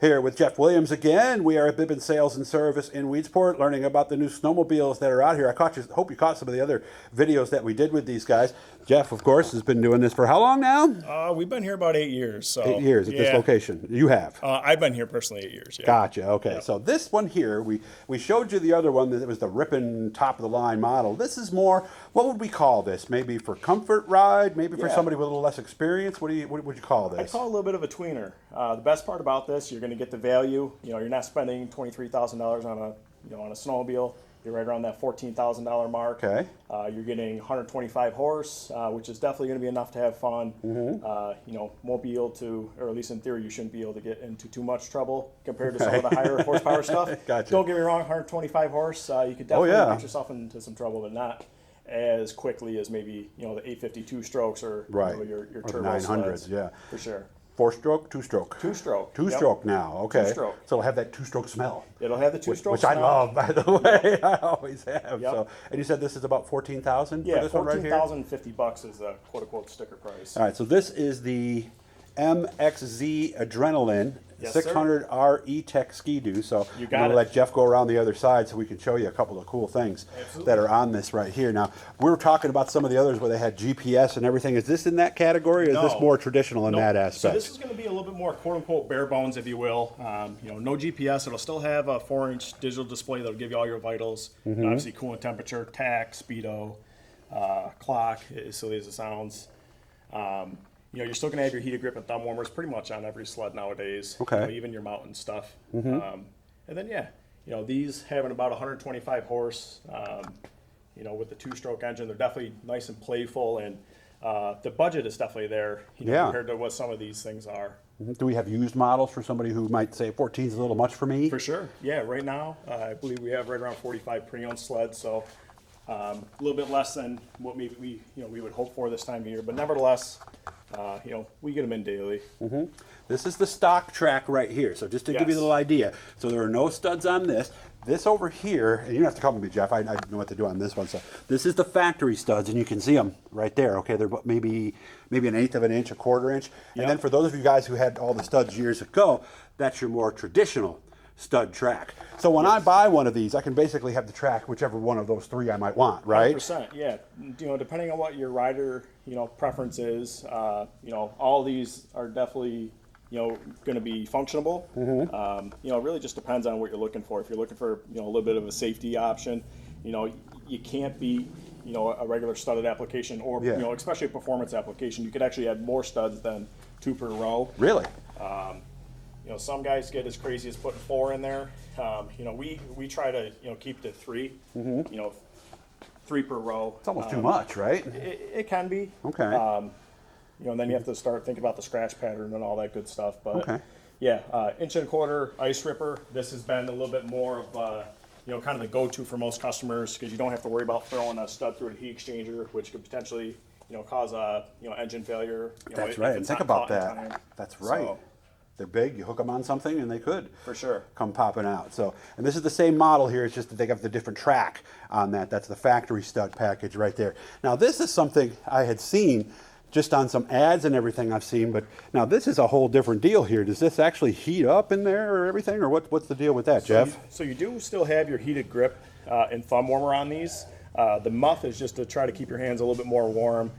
Here with Jeff Williams again. We are at Bibbens Sales and Service in Weedsport, learning about the new snowmobiles that are out here. Hope you caught some of the other videos that we did with these guys. Jeff, of course, has been doing this for how long now? We've been here about 8 years. So 8 years at this location. You have? I've been here personally 8 years. Yeah. Gotcha. Okay. Yep. So this one here, we showed you the other one that was the ripping top of the line model. This is more, what would we call this? Maybe for comfort ride? Maybe for somebody with a little less experience? What would you call this? I call it a little bit of a tweener. The best part about this, you're going to get the value. You know, you're not spending $23,000 on a snowmobile. You're right around that $14,000 mark. Okay. You're getting 125 horse, which is definitely going to be enough to have fun. Won't be able to, or at least in theory, you shouldn't be able to get into too much trouble compared to some of the higher horsepower stuff. Gotcha. Don't get me wrong, 125 horse, you could definitely get yourself into some trouble, but not as quickly as maybe the 852 strokes or your turbo 900s. sleds, Yeah, for sure. 4-stroke, 2-stroke. 2-stroke. 2-stroke now. Okay. 2-stroke. So it'll have that 2-stroke smell. It'll have the 2-stroke which smell. I love, by the way. I always have. Yep. So, and you said this is about $14,000 Yeah, for this one right here? $14,050 is the quote-unquote sticker price. All right, so this is the MXZ Adrenaline. Yes, 600 R E Tec Ski-Doo. So You I'm got going to it. let Jeff go around the other side so we can show you a couple of cool things that are on this right here. Now, we were talking about some of the others where they had GPS and everything. Is this in that category, or is this more traditional in that aspect? So this is going to be a little bit more quote-unquote bare bones, if you will. No GPS. It'll still have a 4-inch digital display that'll give you all your vitals. Obviously, coolant temperature, tach, speedo, clock, as silly as it sounds. You're still going to have your heated grip and thumb warmers pretty much on every sled nowadays. Okay. Even your mountain stuff. And then, these having about 125 horse, with the 2-stroke engine, they're definitely nice and playful, and the budget is definitely there compared to what some of these things are. Do we have used models for somebody who might say 14 is a little much for me? For sure. Yeah, right now, I believe we have right around 45 pre-owned sleds, so a little bit less than what maybe we would hope for this time of year, but nevertheless, we get them in daily. This is the stock track right here. So just to give you a little idea, so there are no studs on this. This over here, and you don't have to call me Jeff, I know what to do on this one. So this is the factory studs, and you can see them right there. Okay, they're maybe 1/8 of an inch, 1/4 inch. And then for those of you guys who had all the studs years ago, that's your more traditional stud track. So when I buy one of these, I can basically have the track whichever one of those three I might want, right? 100%, yeah. Depending on what your rider, preference is, all these are definitely, going to be functionable. It really just depends on what you're looking for. If you're looking for, a little bit of a safety option, you can't beat, a regular studded application or, especially a performance application. You could actually add more studs than 2 per row. Really? Some guys get as crazy as putting 4 in there. We try to keep to 3. 3 per row. It's almost too much, right? It can be. Okay. And then you have to start thinking about the scratch pattern and all that good stuff. But Okay. yeah, 1.25 ice ripper. This has been a little bit more of kind of the go-to for most customers, because you don't have to worry about throwing a stud through a heat exchanger, which could potentially cause a engine failure. That's right. And think about that. That's right. So, they're big. You hook them on something, and they could for sure come popping out. So, and this is the same model here. It's just that they got the different track on that. That's the factory stud package right there. Now, this is something I had seen just on some ads and everything I've seen, but now this is a whole different deal here. Does this actually heat up in there or everything, or what's the deal with that, Jeff? So you do still have your heated grip and thumb warmer on these. The muff is just to try to keep your hands a little bit more warm,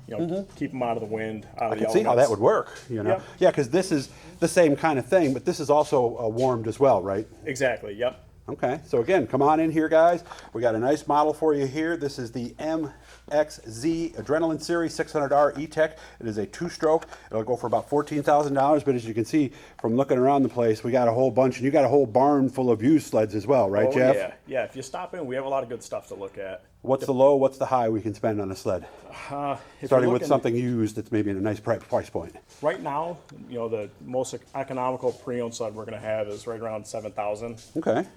keep them out of the wind, out of the elements. I can see how that would work, Yep. Yeah, because this is the same kind of thing, but this is also warmed as well, right? Exactly, yep. Okay, so again, come on in here, guys. We got a nice model for you here. This is the MXZ Adrenaline Series 600R E Tec. It is a 2-stroke. It'll go for about $14,000, but as you can see from looking around the place, we got a whole bunch, and you got a whole barn full of used sleds as well, right, Jeff? Yeah. If you stop in, we have a lot of good stuff to look at. What's the low, what's the high we can spend on a sled? Starting with something used that's maybe in a nice price point. Right now, the most economical pre-owned sled we're going to have is right around $7,000. Okay.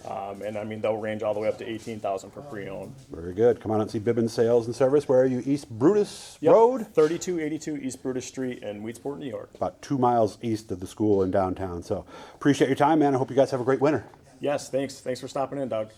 And I mean, they'll range all the way up to $18,000 for pre-owned. Very good. Come on out and see Bibbens Sales and Service. Where are you? East Brutus Road? 3282 East Brutus Street in Weedsport, New York. About 2 miles east of the school in downtown. So appreciate your time, man. I hope you guys have a great winter. Yes, thanks. Thanks for stopping in, Doug.